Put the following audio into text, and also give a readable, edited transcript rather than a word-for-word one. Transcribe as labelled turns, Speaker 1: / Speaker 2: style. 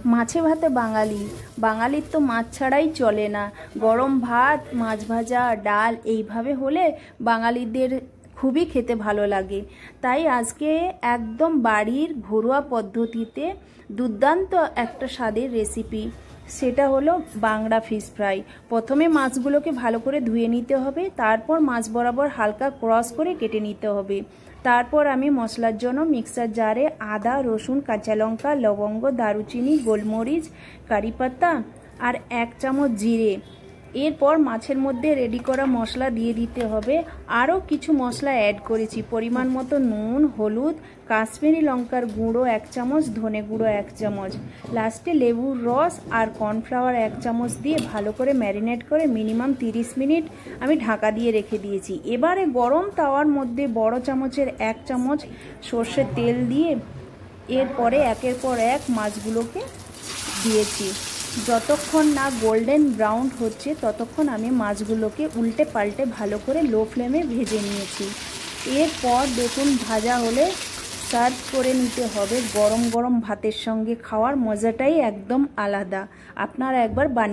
Speaker 1: মাছে ভাতে বাঙালি, বাঙালির তো মাছ ছাড়াই চলে না। গরম ভাত, মাছ ভাজা, ডাল এইভাবে হলে বাঙালিদের খুবই খেতে ভালো লাগে। তাই আজকে একদম বাড়ির ঘরোয়া পদ্ধতিতে দুর্দান্ত একটা স্বাদের রেসিপি, সেটা হলো বাংড়া ফিশ ফ্রাই। প্রথমে মাছগুলোকে ভালো করে ধুয়ে নিতে হবে, তারপর মাছ বরাবর হালকা ক্রস করে কেটে নিতে হবে। তারপর আমি মশলার জন্য মিক্সার জারে আদা, রসুন, কাঁচা লঙ্কা, লবঙ্গ, দারুচিনি, গোলমরিচ, কারিপাতা আর 1 চামচ জিরে, এরপর মাছের মধ্যে রেডি করা মশলা দিয়ে দিতে হবে। আরও কিছু মশলা অ্যাড করেছি, পরিমাণ মতো নুন, হলুদ, কাশ্মীরি লঙ্কার গুঁড়ো 1 চামচ, ধনে গুঁড়ো 1 চামচ, লাস্টে লেবুর রস আর কর্নফ্লাওয়ার 1 চামচ দিয়ে ভালো করে ম্যারিনেট করে মিনিমাম 30 মিনিট আমি ঢাকা দিয়ে রেখে দিয়েছি। এবারে গরম তাওয়ার মধ্যে বড় চামচের 1 চামচ সর্ষের তেল দিয়ে এরপরে একের পর এক মাছগুলোকে দিয়েছি। যতক্ষণ না গোল্ডেন ব্রাউন হচ্ছে ততক্ষণ আমি মাছগুলোকে উল্টে পাল্টে ভালো করে লো ফ্লেমে ভেজে নিয়েছি। এরপর দেখুন ভাজা হলে সার্ভ করে নিতে হবে। গরম গরম ভাতের সঙ্গে খাওয়ার মজাটাই একদম আলাদা। আপনারা একবার বানিয়ে